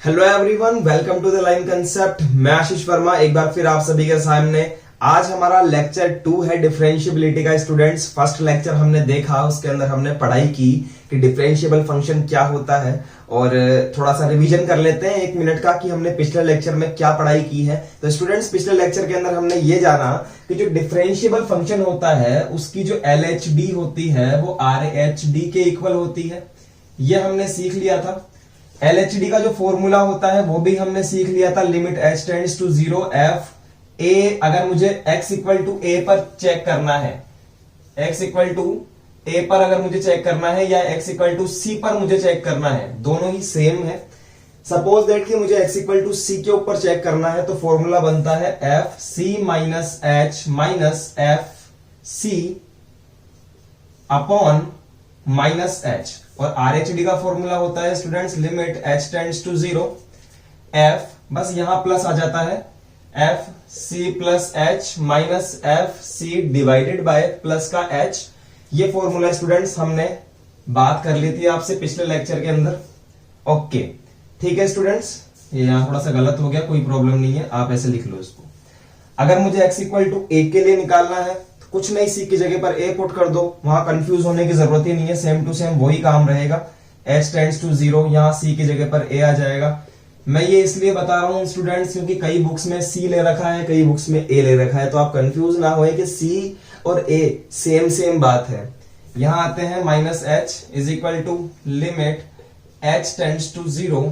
Hello everyone, welcome to the line concept. मैं आशीष वर्मा एक बार फिर आप सभी के सामने। आज हमारा लेक्चर 2 है डिफरेंशियबिलिटी का। स्टूडेंट्स, फर्स्ट लेक्चर हमने देखा, उसके अंदर हमने पढ़ाई की कि डिफरेंशिएबल फंक्शन क्या होता है और थोड़ा सा रिवीजन कर लेते हैं 1 मिनट का कि हमने पिछले लेक्चर में क्या पढ़ाई की है। तो स्टूडेंट्स, पिछले लेक्चर के अंदर हमने ये जाना कि जो डिफरेंशिएबल फंक्शन होता है उसकी जो LHD होती है वो RHD के इक्वल होती है। ये हमने सीख लिया था। LHD का जो फॉर्मूला होता है वो भी हमने सीख लिया था, limit h tends to 0 f a। अगर मुझे x इक्वल टू a पर चेक करना है, x इक्वल टू a पर अगर मुझे चेक करना है या x इक्वल टू c पर मुझे चेक करना है, दोनों ही सेम है। सपोज दैट कि मुझे x इक्वल टू c के ऊपर चेक करना है तो फॉर्मूला बनता है f c minus h minus f c upon minus h। और RHD का फॉर्मूला होता है students limit h tends to 0 f, बस यहां प्लस आ जाता है f c plus h minus f c divided by plus का h। ये फॉर्मूला स्टूडेंट्स हमने बात कर ली थी आपसे पिछले लेक्चर के अंदर। ओके, ठीक है स्टूडेंट्स, ये यहां थोड़ा सा गलत हो गया, कोई प्रॉब्लम नहीं है, आप ऐसे लिख लो इसको। अगर मुझे x इक्वल टू a के लिए निकालना है कुछ नहीं, सी की जगह पर a पुट कर दो, वहां कंफ्यूज होने की जरूरत ही नहीं है, सेम टू सेम वही काम रहेगा। h टेंड्स टू 0, यहां c की जगह पर a आ जाएगा। मैं ये इसलिए बता रहा हूं स्टूडेंट्स क्योंकि कई बुक्स में c ले रखा है, कई बुक्स में a ले रखा है, तो आप कंफ्यूज ना होए कि c और a सेम बात है। यहां आते हैं minus h is equal to limit h tends to 0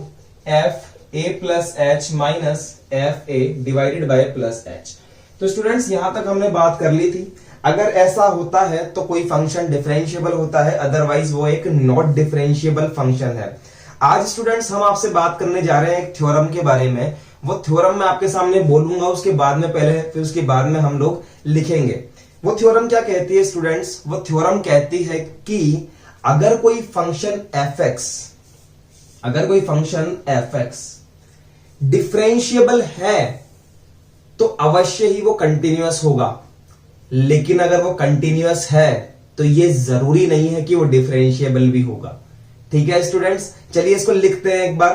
f a plus h minus f a divided by plus h। तो स्टूडेंट्स, यहां तक हमने बात कर ली थी। अगर ऐसा होता है तो कोई फंक्शन डिफरेंशिएबल होता है, अदरवाइज वो एक नॉट डिफरेंशिएबल फंक्शन है। आज स्टूडेंट्स हम आपसे बात करने जा रहे हैं एक थ्योरम के बारे में। वो थ्योरम मैं आपके सामने बोलूंगा, उसके बाद में पहले फिर उसके बाद में हम लोग लिखेंगे। वो थ्योरम क्या कहती है स्टूडेंट्स? वो थ्योरम कहती है कि अगर कोई फंक्शन fx डिफरेंशिएबल है तो अवश्य ही वो कंटिन्यूअस होगा, लेकिन अगर वो कंटिन्यूअस है तो ये जरूरी नहीं है कि वो डिफरेंशिएबल भी होगा। ठीक है स्टूडेंट्स, चलिए इसको लिखते हैं एक बार।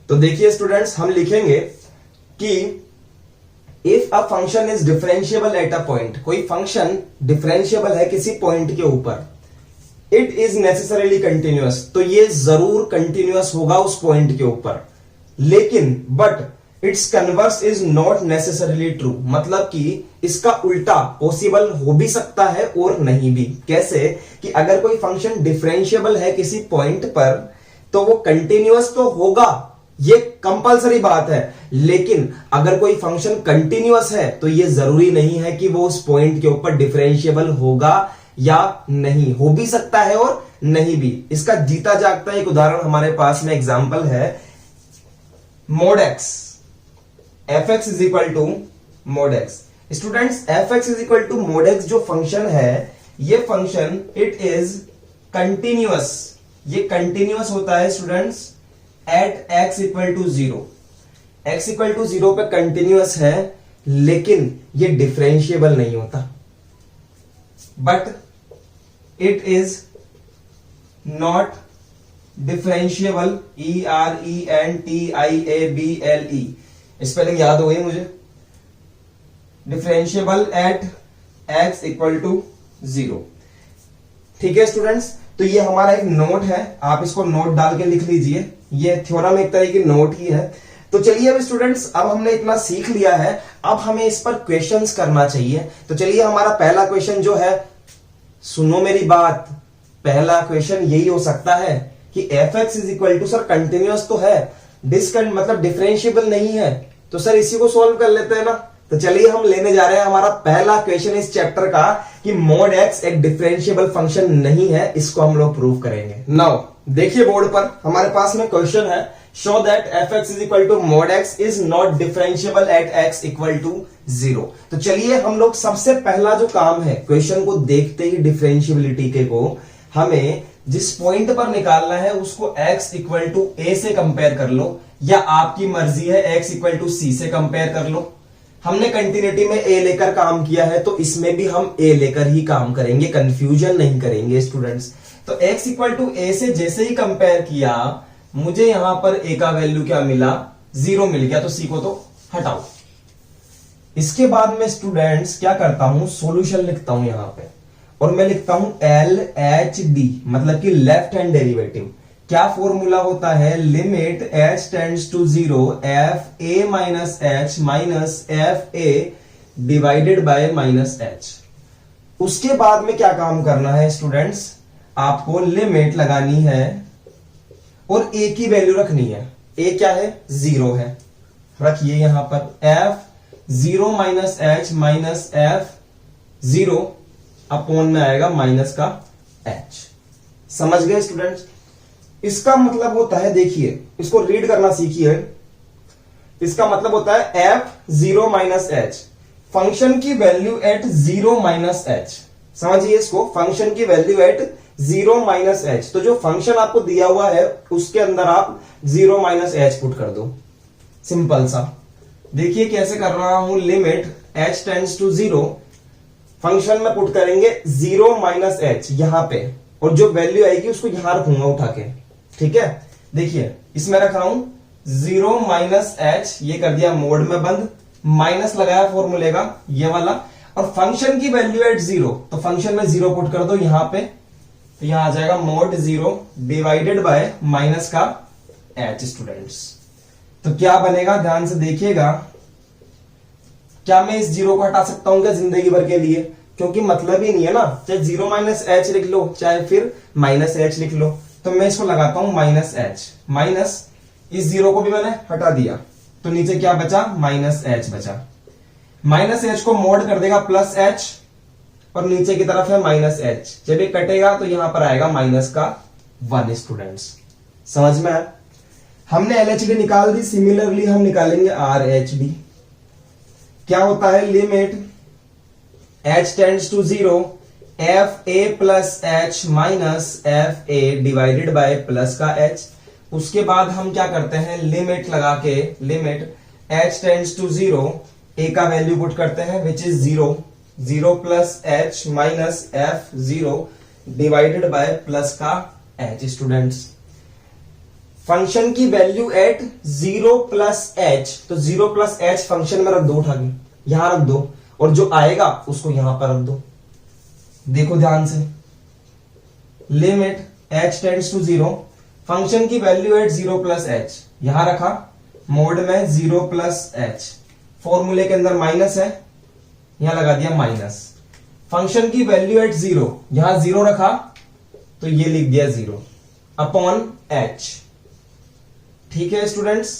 तो देखिए स्टूडेंट्स, हम लिखेंगे कि if a function is differentiable at a point, कोई फंक्शन डिफरेंशिएबल है किसी पॉइंट के ऊपर, इट इज नेसेसरीली कंटिन्यूअस, तो ये जरूर कंटिन्यूअस होगा उस पॉइंट के ऊपर। लेकिन but it's converse is not necessarily true, मतलब कि इसका उल्टा पॉसिबल हो भी सकता है और नहीं भी। कैसे कि अगर कोई फंक्शन डिफरेंशिएबल है किसी पॉइंट पर तो वो कंटिन्यूअस तो होगा, ये कंपलसरी बात है, लेकिन अगर कोई फंक्शन कंटिन्यूअस है तो ये जरूरी नहीं है कि वो उस पॉइंट के ऊपर डिफरेंशिएबल होगा या नहीं, हो भी सकता है और नहीं भी। इसका जीता जागता एक उदाहरण हमारे पास में एग्जांपल है mod x, fx is equal to mod x। Students, fx is equal to mod x जो फंक्शन है, ये फंक्शन इट इज कंटिन्यूअस, ये कंटिन्यूअस होता है students at x equal to 0। x equal to 0 पे कंटिन्यूअस है, लेकिन ये डिफरेंशिएबल नहीं होता। But it is not differentiable, ERENTIABLE, spelling याद हो गई मुझे। Differentiable at x equal to 0। ठीक है स्टूडेंट्स, तो ये हमारा एक नोट है, आप इसको नोट डाल के लिख लीजिए। ये थ्योरम एक तरह की नोट ही है। तो चलिए अब स्टूडेंट्स, अब हमने इतना सीख लिया है, अब हमें इस पर क्वेश्चंस करना चाहिए। तो चलिए हमारा पहला क्वेश्चन जो है, सुनो मेरी बात, पहला क्वेश्चन यही हो सकता है कि fx is equal to, sir continuous तो है, मतलब डिफरेंशिएबल नहीं है, तो सर इसी को सॉल्व कर लेते हैं ना। तो चलिए हम लेने जा रहे हैं हमारा पहला क्वेश्चन इस चैप्टर का कि mod x एक डिफरेंशिएबल फंक्शन नहीं है, इसको हम लोग प्रूव करेंगे। नाउ देखिए बोर्ड पर हमारे पास में क्वेश्चन है, show that fx is equal to mod x is not differentiable at x equal to 0। तो चलिए हम लोग सबसे पहला जो काम है, क्वेश्चन को देखते ही डिफरेंशिएबिलिटी के को हमें जिस पॉइंट पर निकालना है उसको x इक्वल टू a से कंपेयर कर लो, या आपकी मर्जी है x इक्वल टू c से कंपेयर कर लो। हमने कंटिन्यूटी में a लेकर काम किया है तो इसमें भी हम a लेकर ही काम करेंगे, कंफ्यूजन नहीं करेंगे स्टूडेंट्स। तो x इक्वल टू a से जैसे ही कंपेयर किया मुझे यहां पर ए का वैल्यू क्या मिला, 0 मिल गया, तो सी को तो हटाओ। इसके बाद में स्टूडेंट्स क्या करता हूं, सॉल्यूशन लिखता हूं यहां पे, और मैं लिखता हूं LHD, मतलब कि लेफ्ट हैंड डेरिवेटिव। क्या फॉर्मूला होता है, limit h tends to 0 fa minus h minus fa divided by minus h। उसके बाद में क्या काम करना है स्टूडेंट्स, आपको लिमिट लगानी है और a की वैल्यू रखनी है। a क्या है, 0 है, रखिए यहां पर f 0 minus h minus f 0 upon में आएगा माइनस का h। समझ गए स्टूडेंट्स? इसका मतलब होता है, देखिए इसको रीड करना सीखिए। इसका मतलब होता है f 0 माइनस h, फंक्शन की वैल्यू एट 0 माइनस h। समझिए इसको, फंक्शन की वैल्यू एट 0 माइनस h। तो जो फंक्शन आपको दिया हुआ है उसके अंदर आप 0 माइनस h पुट कर दो, सिंपल सा। देखिए कैसे कर रहा हूं, limit h tends to 0, function में पुट करेंगे 0 माइनस h यहां पे, और जो वैल्यू आएगी उसको यहां रखूंगा उठा के, ठीक है। देखिए इसमें रखा हूं 0 माइनस h, ये कर दिया मोड में बंद, माइनस लगाया फॉर्मूले का ये वाला, और फंक्शन की वैल्यू एट 0, तो फंक्शन में 0 पुट कर दो यहां पे, तो यहां आ जाएगा मोड 0 डिवाइडेड बाय माइनस का h। स्टूडेंट्स तो क्या बनेगा, ध्यान से देखिएगा, क्या मैं इस 0 को हटा सकता हूं क्या जिंदगी भर के लिए, क्योंकि मतलब ही नहीं है ना, चाहे 0 माइनस h लिख लो चाहे फिर माइनस h लिख लो। तो मैं इसको लगाता हूं माइनस h, माइनस इस 0 को भी मैंने हटा दिया, तो नीचे क्या बचा, माइनस h बचा। माइनस h को मोड कर देगा प्लस h, और नीचे की तरफ है माइनस h, जब ये कटेगा तो यहां पर आएगा माइनस का 1। स्टूडेंट्स समझ में आया? हमने LHD निकाल दी, सिमिलरली हम निकालेंगे RHD। क्या होता है, limit h tends to 0 fa plus h minus fa divided by plus का h। उसके बाद हम क्या करते हैं, लिमिट लगा के, limit h tends to 0, a का वैल्यू पुट करते हैं which is 0, 0 plus h minus f 0 divided by plus का h। स्टूडेंट्स फंक्शन की वैल्यू एट 0 प्लस h, तो 0 प्लस h फंक्शन में रख दो, उठा के यहां रख दो, और जो आएगा उसको यहां पर रख दो। देखो ध्यान से, limit h tends to 0, function की वैल्यू एट 0 प्लस h, यहां रखा मोड में 0 प्लस h, फॉर्मूले के अंदर माइनस है, यहां लगा दिया माइनस, फंक्शन की वैल्यू एट 0, यहां 0 रखा तो ये लिख दिया 0 अपॉन h। ठीक है स्टूडेंट्स,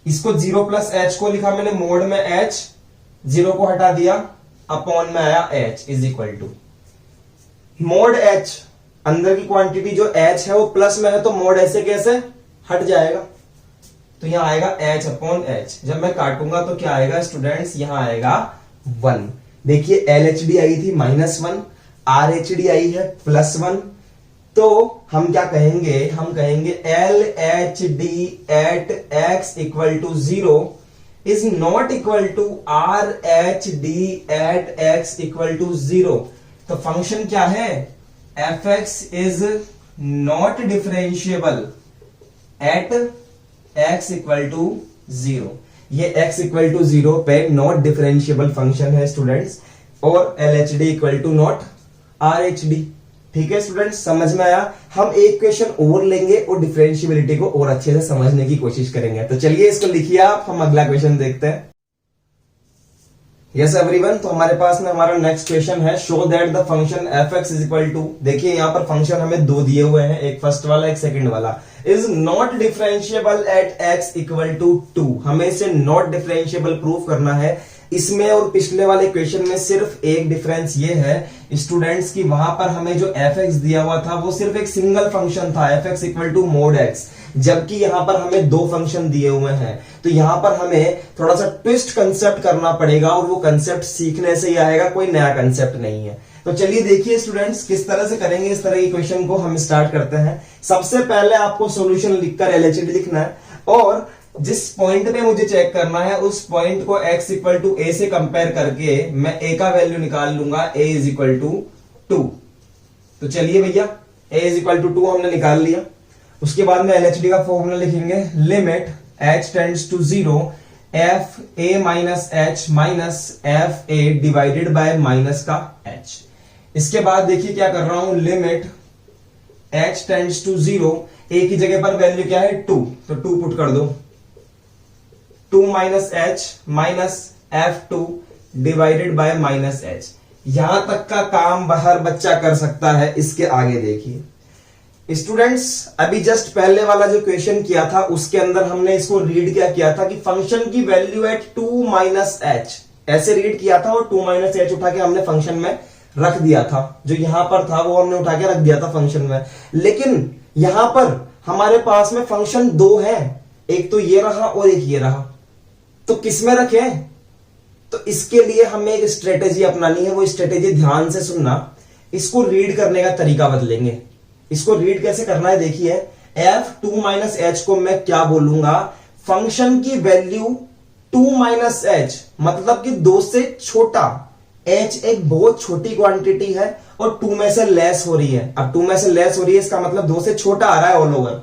इसको 0 प्लस h को लिखा मैंने मोड में h, 0 को हटा दिया, अपॉन में आया h is equal to mod h। अंदर की क्वांटिटी जो h है वो प्लस में है, तो मोड ऐसे कैसे हट जाएगा, तो यहां आएगा h अपॉन h। जब मैं काटूंगा तो क्या आएगा स्टूडेंट्स, यहां आएगा 1। देखिए LHD आई थी -1, RHD आई है +1, तो हम क्या कहेंगे, हम कहेंगे LHD at x equal to 0 is not equal to RHD at x equal to 0। तो फंक्शन क्या है, fx is not differentiable at x equal to 0। ये x इक्वल टू 0 पे नॉट डिफरेंशिएबल फंक्शन है स्टूडेंट्स, और LHD equal to not RHD। ठीक है students, समझ में आया? हम एक क्वेश्चन और लेंगे और डिफरेंशिएबिलिटी को और अच्छे से समझने की कोशिश करेंगे। तो चलिए इसको लिखिए आप, हम अगला क्वेश्चन देखते हैं। यस एवरीवन, तो हमारे पास में हमारा नेक्स्ट क्वेश्चन है, show that the function fx is equal to, देखिए यहां पर फंक्शन हमें दो दिए हुए हैं, एक फर्स्ट वाला एक सेकंड वाला, is not differentiable at x equal to 2। हमें इसे नॉट डिफरेंशिएबल प्रूफ करना है। इसमें और पिछले वाले क्वेश्चन में सिर्फ एक डिफरेंस ये है स्टूडेंट्स की, वहां पर हमें जो fx दिया हुआ था वो सिर्फ एक सिंगल फंक्शन था, fx equal to mod x, जबकि यहां पर हमें दो फंक्शन दिए हुए हैं। तो यहां पर हमें थोड़ा सा ट्विस्ट कंसेप्ट करना पड़ेगा, और वो कंसेप्ट सीखने से ही आएगा, कोई नया कंसेप्ट नहीं है। तो चलिए देखिए स्टूडेंट्स किस तरह से करेंगे इस तरह की क्वेश्चन को। हम स्टार्ट करते हैं। सबसे पहले आपको सॉल्यूशन लिखकर LHD लिखना है, और जिस पॉइंट पे मुझे चेक करना है उस पॉइंट को x इक्वल टू a से कंपेयर करके मैं a का वैल्यू निकाल लूंगा, a इज इक्वल टू 2। तो चलिए भैया, a इज इक्वल टू 2 हमने निकाल लिया। उसके बाद में LHD का फॉर्मूला लिखेंगे, limit h tends to 0 f a minus h minus f a divided by minus का h। इसके बाद देखिए क्या कर रहा हूं, limit h tends to 0, a की जगह पर वैल्यू क्या है 2, तो 2 पुट कर दो, 2 minus h minus f2 divided by minus h। यहां तक का काम हर बच्चा कर सकता है। इसके आगे देखिए स्टूडेंट्स, अभी जस्ट पहले वाला जो क्वेश्चन किया था उसके अंदर हमने इसको रीड क्या किया था कि फंक्शन की वैल्यू एट 2 माइनस एच, ऐसे रीड किया था और 2 माइनस एच उठा के हमने फंक्शन में रख दिया था। जो यहां पर था वो हमने उठा के रख दिया था फंक्शन में। लेकिन यहां पर हमारे पास में फंक्शन 2 है, एक तो ये रहा और एक ये रहा, तो किस में रखें? तो इसके लिए हमें एक स्ट्रेटेजी अपनानी है। वो स्ट्रेटेजी ध्यान से सुनना, इसको रीड करने का तरीका बदलेंगे। इसको रीड कैसे करना है देखिए, एफ 2 माइनस एच को मैं क्या बोलूंगा, फंक्शन की वैल्यू 2 माइनस एच, मतलब कि 2 से छोटा। एच एक बहुत छोटी क्वांटिटी है और 2 में से लेस हो रही है। अब 2 में से लेस हो रही है, इसका मतलब 2 से छोटा आ रहा है ऑल ओवर।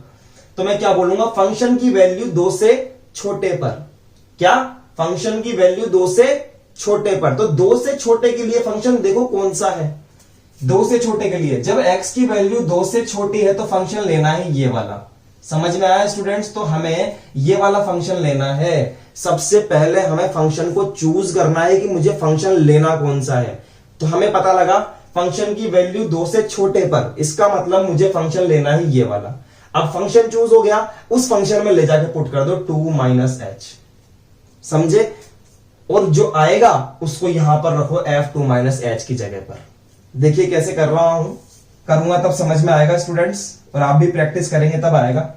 तो मैं क्या बोलूंगा, फंक्शन की वैल्यू 2 से छोटे पर। क्या? फंक्शन की वैल्यू 2 से छोटे पर। तो 2 से छोटे के लिए फंक्शन देखो कौन सा है, 2 से छोटे के लिए जब x की वैल्यू 2 से छोटी है तो फंक्शन लेना है ये वाला। समझ में आया स्टूडेंट्स? तो हमें ये वाला फंक्शन लेना है। सबसे पहले हमें फंक्शन को चूज करना है कि मुझे फंक्शन लेना कौन सा है। तो हमें पता लगा फंक्शन की वैल्यू 2 से छोटे पर, इसका मतलब मुझे फंक्शन लेना है ये वाला। अब फंक्शन चूज हो गया, उस फंक्शन में ले जाके पुट कर दो 2 माइनस एच, समझे? और जो आएगा उसको यहां पर रखो f 2 माइनस एच की जगह पर। देखिए कैसे कर रहा हूं, करूंगा तब समझ में आएगा स्टूडेंट्स, और आप भी प्रैक्टिस करेंगे तब आएगा।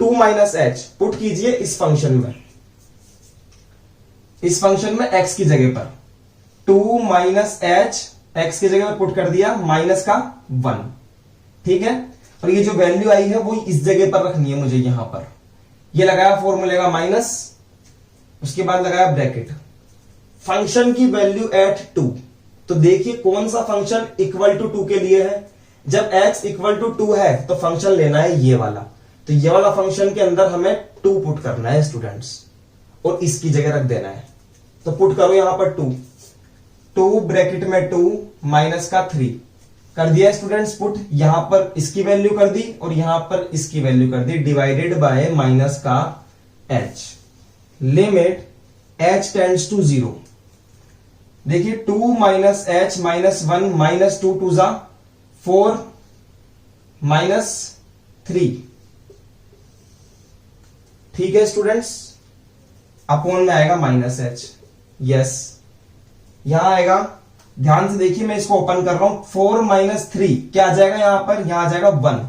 2 माइनस एच पुट कीजिए इस फंक्शन में, इस फंक्शन में x की जगह पर 2 माइनस एच एक्स की जगह पर पुट कर दिया, माइनस का 1, ठीक है। और ये जो वैल्यू आई है वो इस जगह पर रखनी है मुझे, यहां पर ये लगाया फॉर्मूले का माइनस, उसके बाद लगाया ब्रैकेट, फंक्शन की वैल्यू एट 2। तो देखिए कौन सा फंक्शन इक्वल टू 2 के लिए है। जब x इक्वल टू 2 है तो फंक्शन लेना है ये वाला। तो ये वाला फंक्शन के अंदर हमें 2 पुट करना है स्टूडेंट्स, और इसकी जगह रख देना है। तो पुट करो यहां पर 2 ब्रैकेट में 2 माइनस का 3 कर दिया स्टूडेंट्स पुट। यहां पर इसकी वैल्यू कर दी और यहां पर इसकी वैल्यू कर दी, डिवाइडेड बाय माइनस का h। Limit h tends to 0। देखिए 2 माइनस एच माइनस 1 माइनस 2 2 जा 4 माइनस 3, ठीक है स्टूडेंट्स। अपॉन में आएगा माइनस एच, यस यहां आएगा। ध्यान से देखिए मैं इसको ओपन कर रहा हूं, 4 माइनस 3 क्या आ जाएगा यहां पर, यहां आ जाएगा 1।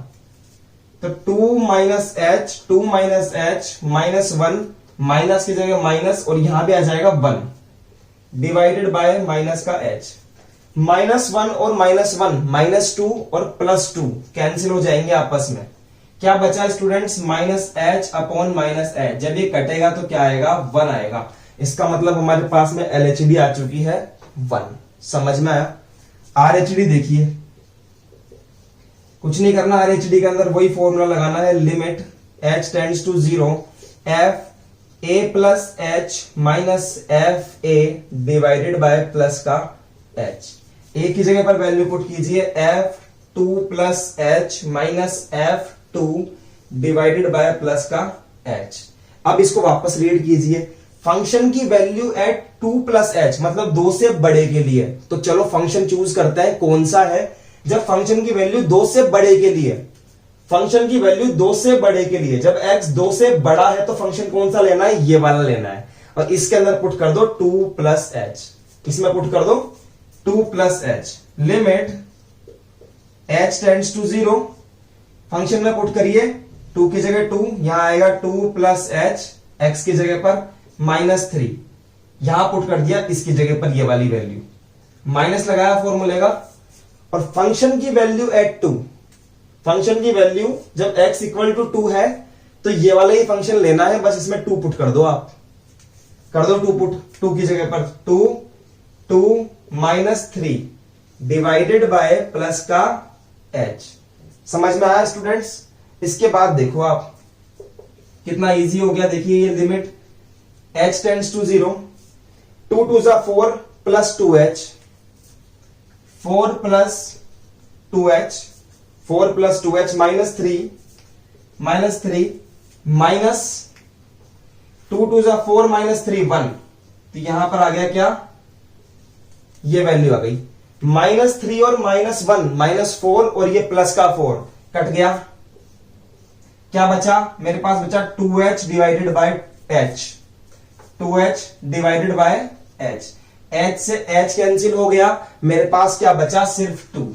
तो 2 माइनस एच माइनस 1, माइनस की जगह माइनस, और यहां भी आ जाएगा 1 डिवाइडेड बाय माइनस का h। माइनस 1 और माइनस 1 माइनस 2 और प्लस 2 कैंसिल हो जाएंगे आपस में। क्या बचा students, minus H upon minus H. जब ये कटेगा तो क्या आएगा, 1 आएगा। इसका मतलब हमारे पास में LHD आ चुकी है 1। समझ में आया? RHD देखिए, कुछ नहीं करना, RHD के अंदर वही फॉर्मूला लगाना है, limit h tends to 0 f a plus h minus f a divided by plus का h। a की जगह पर वैल्यू पुट कीजिए, f 2 plus h minus f 2 divided by plus का h। अब इसको वापस रीड कीजिए, फंक्शन की वैल्यू एट 2 प्लस एच, मतलब 2 से बड़े के लिए। तो चलो फंक्शन चूज करता है कौन सा है। जब फंक्शन की वैल्यू 2 से बड़े के लिए, फंक्शन की वैल्यू 2 से बड़े के लिए, जब x 2 से बड़ा है तो फंक्शन कौन सा लेना है, ये वाला लेना है। और इसके अंदर पुट कर दो 2 प्लस एच, इसमें पुट कर दो 2 plus h. Limit h tends to 0, function में पुट करिए 2 की जगह 2, यहां आएगा 2 प्लस एच, एक्स की जगह पर माइनस 3, यहां पुट कर दिया इसकी जगह पर ये वाली वैल्यू, माइनस लगाया फॉर्मूले का। और फंक्शन की वैल्यू एट 2, फंक्शन की वैल्यू जब x इक्वल टू 2 है तो ये वाला ही फंक्शन लेना है, बस इसमें 2 पुट कर दो। आप कर दो 2 पुट, 2 की जगह पर 2 माइनस 3 डिवाइडेड बाय प्लस का h। समझ में आया स्टूडेंट्स? इसके बाद देखो आप कितना इजी हो गया। देखिए ये लिमिट h टेंड्स टू 0, 2 2 जा 4 plus 2h, 4 plus 2h, 4 plus 2h minus 3 minus 2 2 जा 4 माइनस 3 1। तो यहां पर आ गया क्या, ये वैल्यू आ गई -3 और -1 -4 और ये प्लस का 4 कट गया। क्या बचा मेरे पास, बचा 2h divided by h, 2h divided by h, h से h कैंसिल हो गया, मेरे पास क्या बचा, सिर्फ 2।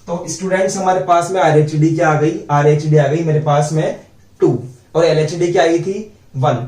तो स्टूडेंट्स हमारे पास में RHD क्या आ गई, RHD आ गई मेरे पास में 2 और LHD क्या आई थी 1।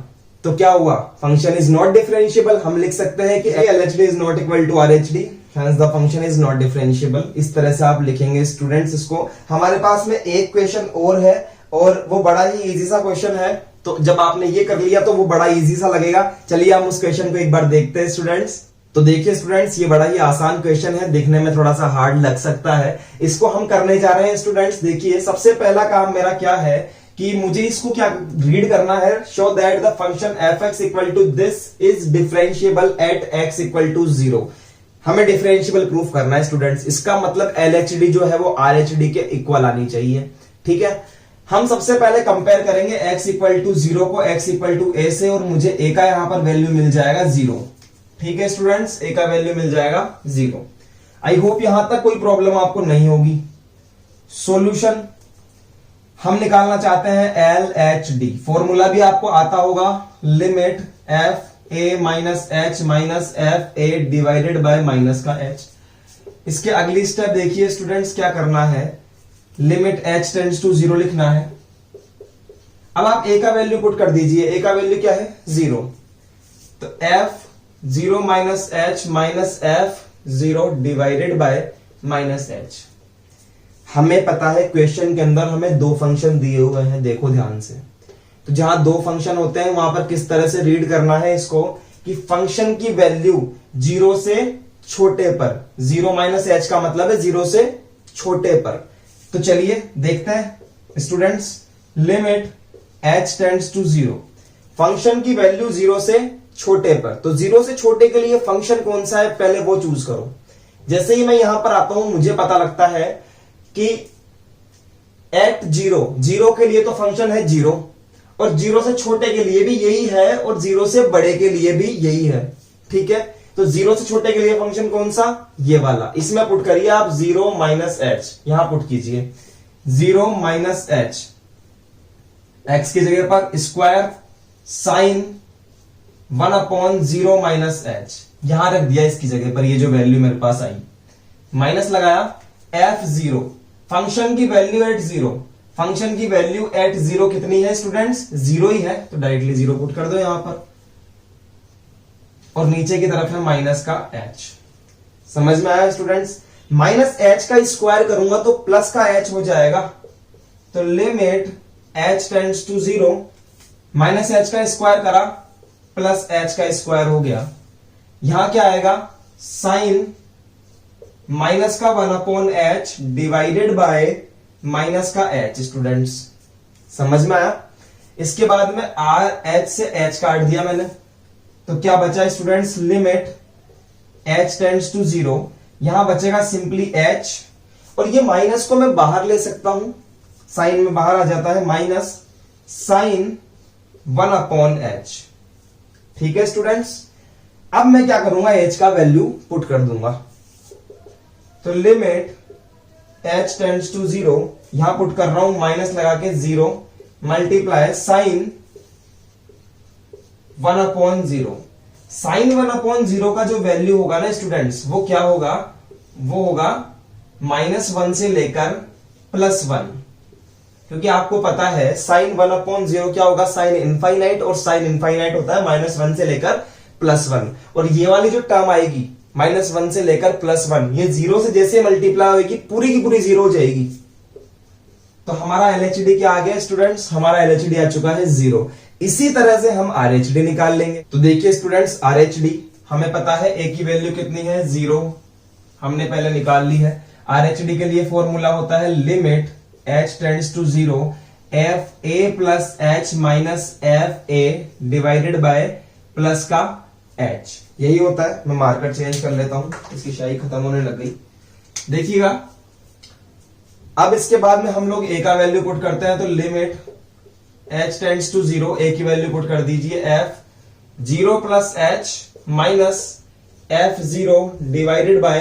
तो क्या हुआ, फंक्शन इज नॉट डिफरेंशिएबल। हम लिख सकते हैं कि LHD is not equal to RHD, hence the function is not differentiable. इस तरह से आप लिखेंगे स्टूडेंट्स इसको। हमारे पास में एक क्वेश्चन और है और वो बड़ा ही इजी सा क्वेश्चन है, तो जब आपने ये कर लिया तो वो बड़ा इजी सा लगेगा। चलिए हम उस क्वेश्चन को एक बार देखते हैं स्टूडेंट्स। तो देखिए स्टूडेंट्स, ये बड़ा ही आसान क्वेश्चन है, देखने में थोड़ा सा हार्ड लग सकता है। इसको हम करने जा रहे हैं स्टूडेंट्स। देखिए सबसे पहला काम मेरा क्या है कि मुझे इसको क्या रीड करना है, show that the function f(x) equal to this is differentiable at x equal to 0। हमें डिफरेंशिएबल प्रूफ करना है स्टूडेंट्स। इसका मतलब LHD जो है वो RHD के इक्वल आनी चाहिए। ठीक है, हम सबसे पहले कंपेयर करेंगे x इक्वल टू 0 को x इक्वल टू a से, और मुझे a का यहां पर वैल्यू मिल जाएगा 0। ठीक है स्टूडेंट्स, a का वैल्यू मिल जाएगा 0। आई होप यहां तक कोई प्रॉब्लम आपको नहीं होगी। सॉल्यूशन हम निकालना चाहते हैं LHD, फॉर्मूला भी आपको आता होगा, limit fa minus h minus fa divided by minus का h। इसके अगली स्टेप देखिए स्टूडेंट्स, क्या करना है, लिमिट h टेंड्स टू 0 लिखना है। अब आप a का वैल्यू पुट कर दीजिए, a का वैल्यू क्या है 0, तो f 0 minus h minus f 0 divided by minus h। हमें पता है क्वेश्चन के अंदर हमें दो फंक्शन दिए हुए हैं, देखो ध्यान से। तो जहां दो फंक्शन होते हैं वहां पर किस तरह से रीड करना है इसको, कि फंक्शन की वैल्यू 0 से छोटे पर, 0 माइनस h का मतलब है 0 से छोटे पर। तो चलिए देखते हैं students, limit h tends to 0, function की वैल्यू 0 से छोटे पर। तो 0 से छोटे के लिए फंक्शन कौन सा है पहले वो चूज करो। जैसे ही मैं यहां पर आता हूं मुझे पता लगता है कि एट 0 के लिए तो फंक्शन है 0, और 0 से छोटे के लिए भी यही है, और 0 से बड़े के लिए भी यही है। ठीक है, तो 0 से छोटे के लिए फंक्शन कौन सा, ये वाला। इसमें पुट करिए आप 0 माइनस h, यहां पुट कीजिए 0 माइनस h, x की जगह पर स्क्वायर साइन 1/0 माइनस h, यहां रख दिया इसकी जगह पर, ये जो वैल्यू मेरे पास आई, माइनस लगाया f0, फंक्शन की वैल्यू एट 0, फंक्शन की वैल्यू एट 0 कितनी है स्टूडेंट्स, 0 ही है, तो डायरेक्टली 0 पुट कर दो यहां पर, और नीचे की तरफ है माइनस का h। समझ में आया स्टूडेंट्स, माइनस h का स्क्वायर करूंगा तो प्लस का h हो जाएगा। तो limit h tends to 0, minus h का स्क्वायर करा प्लस h का स्क्वायर हो गया। यहां क्या आएगा, साइन माइनस का 1/h डिवाइडेड बाय माइनस का h। स्टूडेंट्स समझ में आया। इसके बाद में h से h काट दिया मैंने, तो क्या बचा students, limit h tends to 0, यहां बचेगा सिंपली h, और ये माइनस को मैं बाहर ले सकता हूं, साइन में बाहर आ जाता है, माइनस साइन 1/h। ठीक है स्टूडेंट्स, अब मैं क्या करूंगा, h का वैल्यू पुट कर दूंगा। तो लिमिट h टेंड्स टू 0, यहां पुट कर रहा हूं माइनस लगा के 0 मल्टीप्लाई साइन 1/0। साइन 1/0 का जो वैल्यू होगा ना स्टूडेंट्स, वो क्या होगा, वो होगा -1 से लेकर +1, क्योंकि आपको पता है साइन 1/0 क्या होगा, साइन इनफाइनाइट, और साइन इनफाइनाइट होता है -1 से लेकर +1। और ये वाली जो टर्म आएगी -1 से लेकर +1, ये 0 से जैसे मल्टीप्लाई होगी पूरी की पूरी 0 हो जाएगी। तो हमारा LHD क्या आ गया स्टूडेंट्स, हमारा LHD आ चुका है 0। इसी तरह से हम RHD निकाल लेंगे। तो देखिए स्टूडेंट्स, RHD हमें पता है a की वैल्यू कितनी है 0, हमने पहले निकाल ली है। RHD के लिए फॉर्मूला होता है limit h tends to 0, f a plus h minus f a divided by plus का एच, यही होता है। मैं मार्कर चेंज कर लेता हूं, इसकी शाही खत्म होने लग गई। देखिएगा अब इसके बाद में हम लोग ए का वैल्यू पुट करते हैं, तो limit h tends to 0, a की वैल्यू पुट कर दीजिए f 0 plus h minus f 0 divided by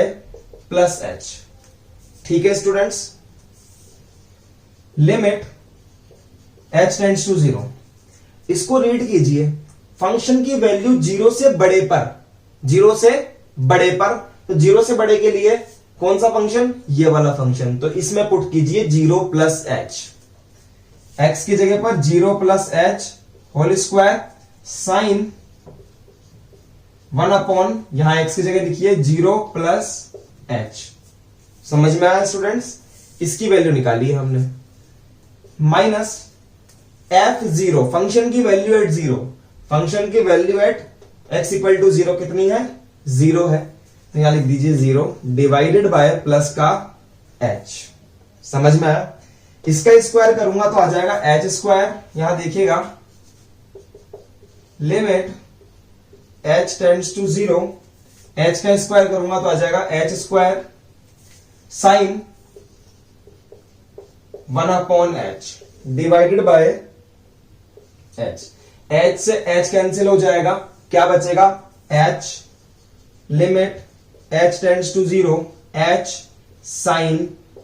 plus h. ठीक है students, limit h tends to 0, इसको रीड कीजिए। फंक्शन की वैल्यू 0 से बड़े पर, 0 से बड़े पर, तो 0 से बड़े के लिए कौन सा फंक्शन, ये वाला फंक्शन, तो इसमें पुट कीजिए 0 प्लस एच, एक्स की जगह पर 0 plus h whole square sine 1 upon, यहां एक्स की जगह लिखिए 0 प्लस एच। समझ में आया स्टूडेंट्स, इसकी वैल्यू निकाली है हमने, माइनस एफ 0, फंक्शन की वैल्यू एट 0, फंक्शन की value at x equal to 0 कितनी है, 0 है, तो यहां लिख दीजिए 0 डिवाइडेड बाय प्लस का h। समझ में आया, इसका स्क्वायर करूंगा तो आ जाएगा एच स्क्वायर, यहां देखिएगा limit h tends to 0, h का स्क्वायर करूंगा तो आ जाएगा h square sine 1 upon h divided by h, h से h कैंसिल हो जाएगा, क्या बचेगा h, limit h tends to 0 h sine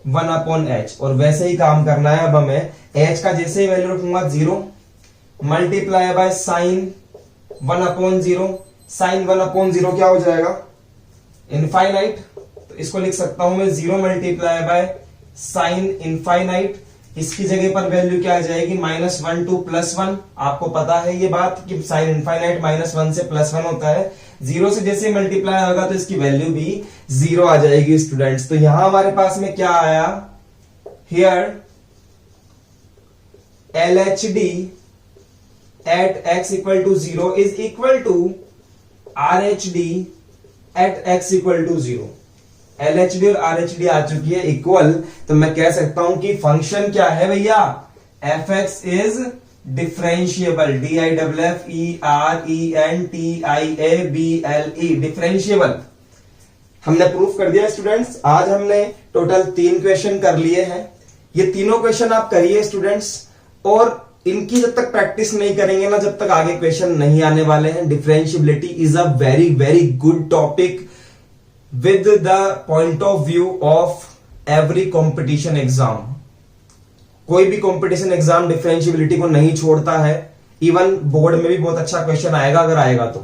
1 upon h, और वैसे ही काम करना है। अब हमें h का जैसे ही वैल्यू रखूंगा 0 multiply by sine 1 upon 0, sine 1 upon 0 क्या हो जाएगा, इनफाइनाइट, तो इसको लिख सकता हूं मैं 0 मल्टीप्लाई बाय साइन इनफाइनाइट, इसकी जगह पर वैल्यू क्या आ जाएगी -1 टू +1। आपको पता है ये बात कि साइन इनफाइनाइट -1 से +1 होता है, 0 से जैसे मल्टीप्लाई होगा तो इसकी वैल्यू भी 0 आ जाएगी स्टूडेंट्स। तो यहां हमारे पास में क्या आया, here LHD at x equal to 0 is equal to RHD at x equal to 0। LHD और RHD आ चुकी है इक्वल, तो मैं कह सकता हूं कि फंक्शन क्या है भैया, fx is differentiable, DIFFERENTIABLE, differentiable. हमने प्रूफ कर दिया स्टूडेंट्स। आज हमने टोटल 3 क्वेश्चन कर लिए हैं, ये तीनों क्वेश्चन आप करिए स्टूडेंट्स, और इनकी जब तक प्रैक्टिस नहीं करेंगे ना, जब तक आगे क्वेश्चन नहीं आने वाले हैं। Differentiability is a very very good topic with the point of view of every competition exam। कोई भी कंपटीशन एग्जाम डिफरेंशिएबिलिटी को नहीं छोड़ता है, इवन बोर्ड में भी बहुत अच्छा क्वेश्चन आएगा अगर आएगा तो।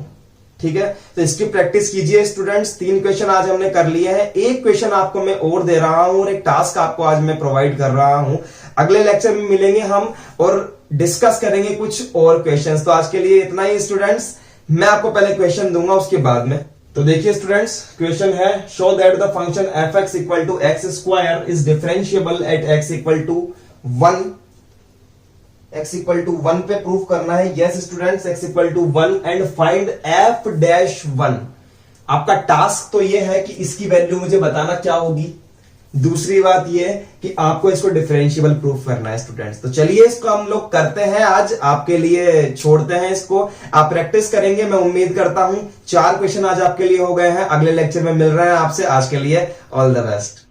ठीक है, तो इसकी प्रैक्टिस कीजिए स्टूडेंट्स। 3 क्वेश्चन आज हमने कर लिए हैं, एक क्वेश्चन आपको मैं और दे रहा हूं और एक टास्क आपको आज मैं प्रोवाइड कर रहा हूं। अगले लेक्चर में मिलेंगे हम और डिस्कस करेंगे कुछ और क्वेश्चंस। तो आज के लिए इतना ही स्टूडेंट्स, मैं आपको पहले क्वेश्चन दूंगा उसके बाद में। तो देखिए स्टूडेंट्स, क्वेश्चन है show that the function fx equal to x square is differentiable at x equal to 1। x equal to 1 पे प्रूफ करना है। Yes students, x equal to 1 and find f dash 1। आपका टास्क तो ये है कि इसकी वैल्यू मुझे बताना क्या होगी। दूसरी बात ये कि आपको इसको डिफरेंशिएबल प्रूफ करना है स्टूडेंट्स। तो चलिए इसको हम लोग करते हैं, आज आपके लिए छोड़ते हैं इसको, आप प्रैक्टिस करेंगे। मैं उम्मीद करता हूं 4 क्वेश्चन आज आपके लिए हो गए हैं। अगले लेक्चर में मिल रहे हैं आपसे। आज के लिए ऑल द बेस्ट।